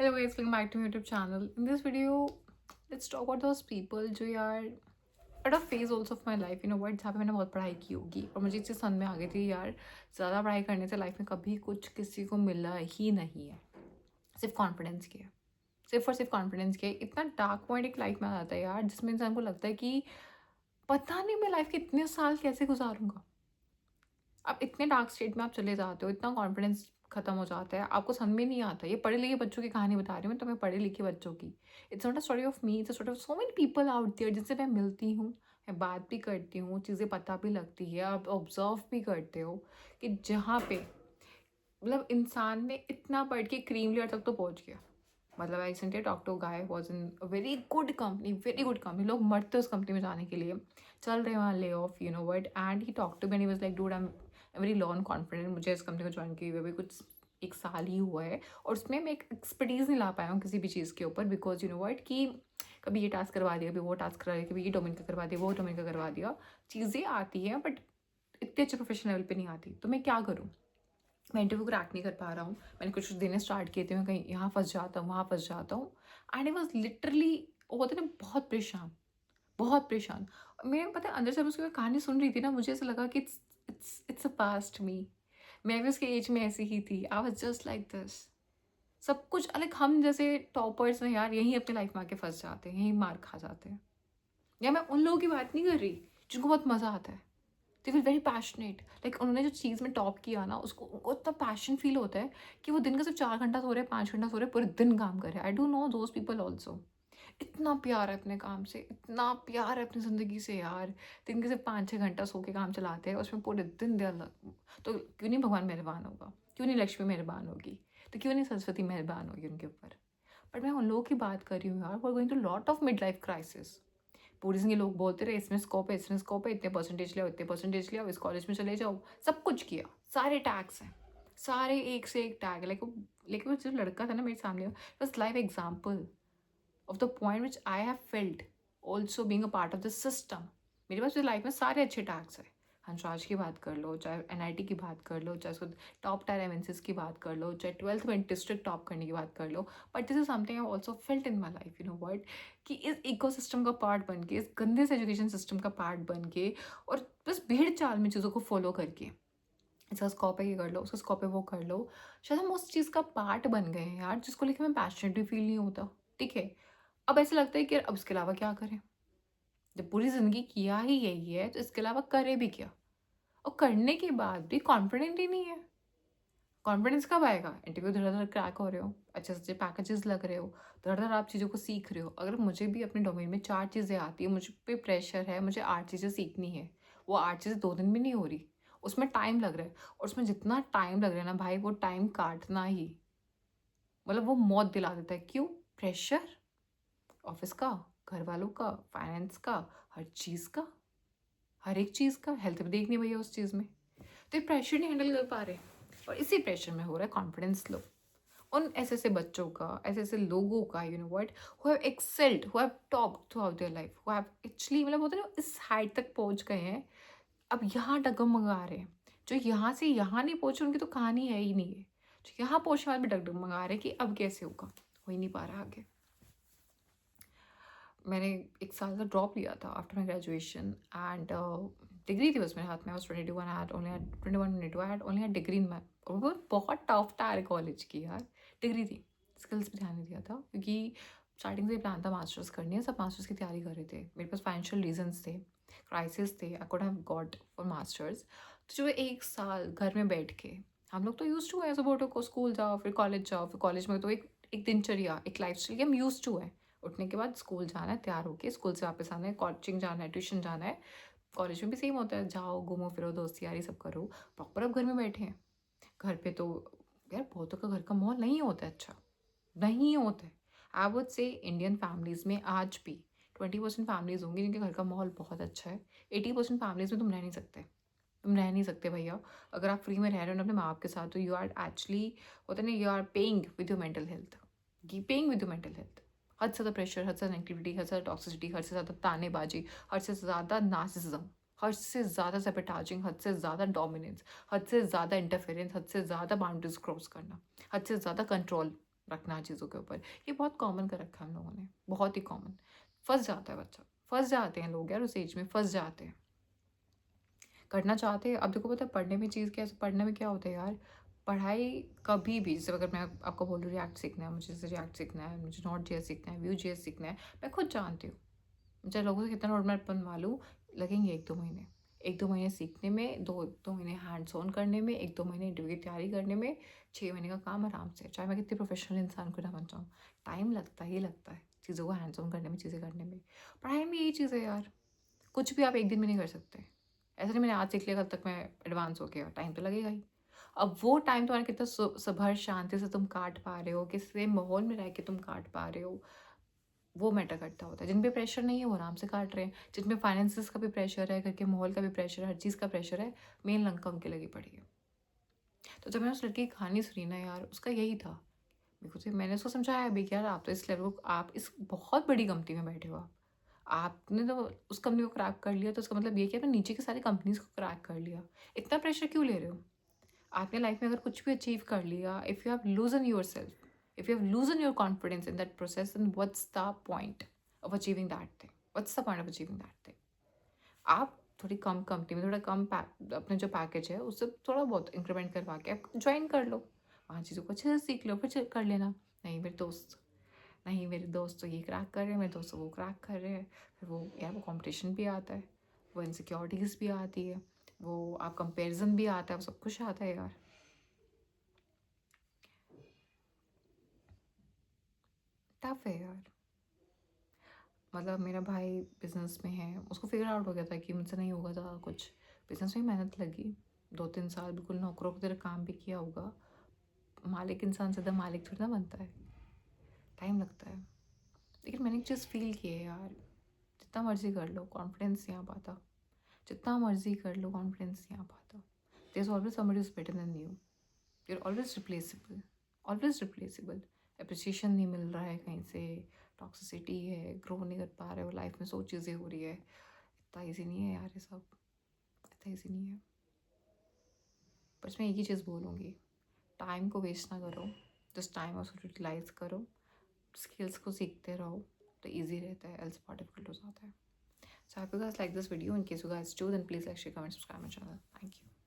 Hello guys, welcome back to my YouTube channel. In this video, let's talk about those people जो यार at a phase also of my life, you know what, जहाँ पे मैंने बहुत पढ़ाई की होगी और मुझे इस समझ में आ गई थी यार ज़्यादा पढ़ाई करने से लाइफ में कभी कुछ किसी को मिला ही नहीं है, सिर्फ कॉन्फिडेंस की है, सिर्फ और सिर्फ कॉन्फिडेंस की है। इतना डार्क पॉइंट एक लाइफ में आ जाता है यार जिसमें इंसान को लगता है कि पता नहीं मैं लाइफ के इतने साल कैसे गुजारूंगा। अब इतने डार्क स्टेट में आप चले जाते हो, इतना कॉन्फिडेंस खत्म हो जाता है, आपको समझ में नहीं आता। ये पढ़े लिखे बच्चों की कहानी बता रही हूँ मैं तुम्हें, पढ़े लिखे बच्चों की। It's not a story of me, it's a story of so many people out there जिनसे मैं मिलती हूँ, मैं बात भी करती हूँ, चीज़ें पता भी लगती है, आप ऑब्जर्व भी करते हो कि जहाँ पे मतलब इंसान ने इतना पढ़ के क्रीम लेयर तक तो पहुँच गया। मतलब I recently talk to guy was in very good company, very good company, लोग मरते उस कंपनी में जाने के लिए, चल रहे वहाँ layoff, you know what, and he talk to me, was like dude I am very lawn confident. मुझे इस कंपनी को ज्वाइन किए हुए भी कुछ एक साल ही हुआ है और उसमें मैं एक एक्सपर्टीज़ नहीं ला पाया हूँ किसी भी चीज़ के ऊपर, बिकॉज यू नो वट कि कभी ये टास्क करवा दिया, कभी वो टास्क करवा दिया, कभी ये डोमेन का करवा दिया, वो डोमेन का करवा दिया। चीज़ें आती हैं बट इतने अच्छे प्रोफेशनल लेवल पे नहीं आती, तो मैं क्या करूँ। मैं इंटरव्यू क्रैक नहीं कर पा रहा हूँ, मैंने कुछ देने स्टार्ट किए थे, मैं कहीं यहाँ फंस जाता हूँ, वहाँ फंस जाता हूँ। एंड आई वॉज लिटरली, वो होता है ना, बहुत परेशान, बहुत परेशान। मेरे पता है अंदर से उसकी मैं कहानी सुन रही थी ना, मुझे ऐसा लगा कि इट्स अ पास्ट मी। मैं भी उसके एज में ऐसी ही थी, I was just like this. सब कुछ अलग, हम जैसे टॉपर्स हैं यार, यहीं अपनी लाइफ में आके फंस जाते हैं, यहीं मार खा जाते हैं। या मैं उन लोगों की बात नहीं कर रही जिनको बहुत मज़ा आता है, they feel very passionate, like उन्होंने जो चीज़ में टॉप किया ना, उसको उनको इतना पैशन फील होता है कि वो दिन का सिर्फ 4 घंटा सो रहे हैं, 5 घंटा सो रहे हैं, पूरे दिन काम कर रहे हैं। I do know those people also. इतना प्यार है अपने काम से, इतना प्यार है अपनी ज़िंदगी से यार, दिन के सिर्फ 5-6 घंटा सो के काम चलाते हैं, उसमें पूरे दिन दे अलग। तो क्यों नहीं भगवान मेहरबान होगा, क्यों नहीं लक्ष्मी मेहरबान होगी, तो क्यों नहीं सरस्वती मेहरबान होगी उनके ऊपर। बट मैं उन लोगों की बात कर रही हूँ यार, वो going to lot of mid life crisis. पूरी ज़िंदगी लोग बोलते रहे इसमें स्कोप है, इसमें स्कोप है, इतने परसेंटेज ले आओ, इतने परसेंटेज ले आओ, इस कॉलेज में चले जाओ, सब कुछ किया, सारे टैग्स हैं, सारे एक से एक टैग है। लेकिन वो जो लड़का था ना मेरे सामने, बस live example of the point which I have felt also being a part of the system. मेरे पास लाइफ में सारे अच्छे टैग्स हैं, हंसराज की बात कर लो, चाहे एनआईटी की बात कर लो, चाहे उसको टॉप टायर एमएनसीज की बात कर लो, चाहे 12th में डिस्ट्रिक्ट टॉप करने की बात कर लो। But this is something I also felt in my life, you know word, कि इस इको सिस्टम का पार्ट बन के, इस गंदे से एजुकेशन सिस्टम का पार्ट बन के, और बस भीड़ चाल में चीज़ों को फॉलो करके, इसका स्कोप है ये कर लो, उसका स्कोप है वो कर लो, शायद हम उस चीज़ का पार्ट बन गए हैं यार जिसको लेकर हमें पैशनेट भी फील नहीं होता। ठीक है, अब ऐसा लगता है कि अब इसके अलावा क्या करें, जब पूरी ज़िंदगी किया ही यही है तो इसके अलावा करें भी क्या। और करने के बाद भी कॉन्फिडेंट ही नहीं है। कॉन्फिडेंस कब आएगा, इंटरव्यू धड़ धड़ क्रैक हो रहे हो, अच्छे अच्छे पैकेजेस लग रहे हो, धड़ धड़ आप चीज़ों को सीख रहे हो। अगर मुझे भी अपने डोमेन में 4 चीज़ें आती है, मुझ पे प्रेशर है, मुझे 8 चीज़ें सीखनी है, वो 8 चीज़ें 2 दिन में नहीं हो रही, उसमें टाइम लग रहा है। और उसमें जितना टाइम लग रहा है ना भाई, वो टाइम काटना ही मतलब वो मौत दिला देता है। क्यों? प्रेशर, ऑफिस का, घर वालों का, फाइनेंस का, हर चीज़ का, हर एक चीज़ का, हेल्थ भी देखनी है भैया उस चीज़ में। तो ये प्रेशर नहीं हैंडल कर पा रहे और इसी प्रेशर में हो रहा है कॉन्फिडेंस लो। उन ऐसे ऐसे बच्चों का, ऐसे ऐसे लोगों का, you know what, who have excelled, who have top through out their life, who have actually मतलब होता है ना, इस हाइट तक पहुंच गए हैं, अब यहाँ डगमगा रहे हैं। जो यहाँ से यहाँ नहीं पहुंचे उनकी तो कहानी है ही नहीं है। जो यहाँ पहुंचने वाले भी डगमगा रहे हैं कि अब कैसे होगा, हो ही नहीं पा रहा आगे। मैंने 1 साल का ड्रॉप लिया था after my graduation, and degree थी बस मेरे हाथ में। I was 22 and I had only had 21 22 I had only had degree in math, और वो बहुत टफ था यार कॉलेज की यार। डिग्री थी, स्किल्स पे ध्यान नहीं दिया था, क्योंकि स्टार्टिंग से प्लान था मास्टर्स करनी है, सब मास्टर्स की तैयारी कर रहे थे, मेरे पास फाइनेंशियल रीजंस थे, क्राइसिस थे, I could have got for masters. तो जो 1 साल घर में बैठ के, हम लोग तो यूज टू है सपोर्टो को, स्कूल जाओ फिर कॉलेज जाओ, फिर कॉलेज में तो एक एक दिनचर्या, एक लाइफ स्टाइल की हम यूज टू है। उठने के बाद स्कूल जाना है, तैयार होके स्कूल से वापस आना है, कोचिंग जाना है, ट्यूशन जाना है। कॉलेज में भी सेम होता है, जाओ घूमो फिरो, दोस्ती यारी सब करो। प्रॉपर अब घर में बैठे हैं। घर पे तो यार बहुतों का घर का माहौल नहीं होता है अच्छा, नहीं होता है। I would say Indian families में आज भी 20% फैमिलीज़ होंगी जिनके घर का माहौल बहुत अच्छा है। 80% फैमिलीज़ में तुम रह नहीं सकते, तुम रह नहीं सकते भैया। अगर आप फ्री में रह रहे हो ना अपने माँ बाप के साथ, तो यू आर एक्चुअली, होता है ना, you are paying with your mental health, paying with your mental health. हद से ज़्यादा प्रेशर, हद से ज़्यादा नेगेटिविटी, हद से ज़्यादा टॉक्सिसिटी, हद से ज़्यादा तानेबाजी, हद से ज़्यादा नार्सिसिज्म, हद से ज़्यादा सेपेटाजिंग, हद से ज़्यादा डोमिनेंस, हद से ज़्यादा इंटरफेरेंस, हद से ज़्यादा बाउंड्रीज क्रॉस करना, हद से ज़्यादा कंट्रोल, रखना चीज़ों के ऊपर, ये बहुत कॉमन कर रखा है हम लोगों ने, बहुत ही कॉमन। फँस जाता है बच्चा, फँस जाते हैं लोग यार, उस एज में फँस जाते हैं। करना चाहते हैं, अब देखो पता है पढ़ने में चीज़ क्या है, पढ़ने में क्या होता है यार, पढ़ाई कभी भी, जैसे अगर मैं आपको बोलूँ रिएक्ट सीखना है, मुझे जैसे रिएक्ट सीखना है, मुझे नॉट जेएस सीखना है, व्यू जेएस सीखना है, मैं खुद जानती हूँ, चाहे लोगों से कितना रोड मैप बनवा लूँ, लगेंगे 1-2 महीने। 1-2 महीने सीखने में, 2 महीने हैंड्स ऑन करने में, 1-2 महीने इंटरव्यू की तैयारी करने में, 6 महीने का काम आराम से, चाहे मैं कितनी प्रोफेशनल इंसान क्यों ना बन जाऊँ। टाइम लगता ही लगता है चीज़ों को हैंड्स ऑन करने में, चीज़ें करने में। पढ़ाई में यही चीज़ है यार, कुछ भी आप एक दिन में नहीं कर सकते। ऐसा नहीं मैंने आज सीख लिया कल तक मैं एडवांस हो गया, टाइम तो लगेगा ही। अब वो टाइम तुम्हारा कितना सुबह शांति से तुम काट पा रहे हो, किस माहौल में रह के तुम काट पा रहे हो, वो मैटर करता होता है। जिन पे प्रेशर नहीं है वो आराम से काट रहे हैं, जिनमें फाइनेंसिस का भी प्रेशर है, घर के माहौल का भी प्रेशर है, हर चीज़ का प्रेशर है, मेन लंका उनकी लगी पड़ी है। तो जब मैंने उस लड़की की कहानी सुनी ना यार, उसका यही था, मेरे को तो मैंने उसको समझाया भी कि यार आप तो इस लेवल को, आप इस बहुत बड़ी कंपनी में बैठे हो, आपने तो उस कंपनी को क्रैक कर लिया, तो उसका मतलब ये कि आपने नीचे की सारी कंपनीज को क्रैक कर लिया। इतना प्रेशर क्यों ले रहे हो? आपने लाइफ में अगर कुछ भी अचीव कर लिया, if you have loosen your self, if you have loosen your confidence in that process, then what's the point of achieving that thing? What's the point of achieving that thing? आप थोड़ी कम company में, थोड़ा कम अपने जो package है उससे थोड़ा बहुत इंक्रीमेंट करवा के आप ज्वाइन कर लो, वहाँ चीज़ों को अच्छे से सीख लो, फिर कर लेना। नहीं मेरे दोस्त, नहीं मेरे दोस्त तो ये क्रैक कर रहे हैं, मेरे दोस्त तो वो क्रैक कर रहे हैं, फिर वो यार वो कंपटीशन भी आता है, वो इनसिक्योरिटीज़ भी आती है, वो आप कंपेरिजन भी आता है, वो सब कुछ आता है यार। टफ है यार। मतलब मेरा भाई बिजनेस में है, उसको फिगर आउट हो गया था कि मुझसे नहीं होगा ज़्यादा कुछ, बिजनेस में मेहनत लगी, 2-3 साल बिल्कुल नौकरों की तरह काम भी किया होगा। मालिक इंसान से मालिक थोड़ी ना बनता है, टाइम लगता है। लेकिन मैंने एक चीज़ फील की है यार, जितना मर्जी कर लो कॉन्फिडेंस नहीं आ पाता, जितना मर्जी कर लो कॉन्फिडेंस नहीं आ पाता। There is always somebody is better than you, you are always replaceable, always replaceable. Appreciation नहीं मिल रहा है कहीं से, टॉक्सिसिटी है, ग्रो नहीं कर पा रहे हो लाइफ में, सो चीज़ें हो रही है, इतना ईजी नहीं है यार ये सब, इतना ईजी नहीं है। बस मैं एक ही चीज़ बोलूँगी, टाइम को वेस्ट ना करो, जिस टाइम उसको यूटिलाइज करो, स्किल्स को सीखते रहो, तो ईजी रहता है, एल्स बहुत डिफिकल्ट हो जाता है। So I hope you guys like this video. In case you guys do, then please like, share, comment, subscribe my channel. Thank you.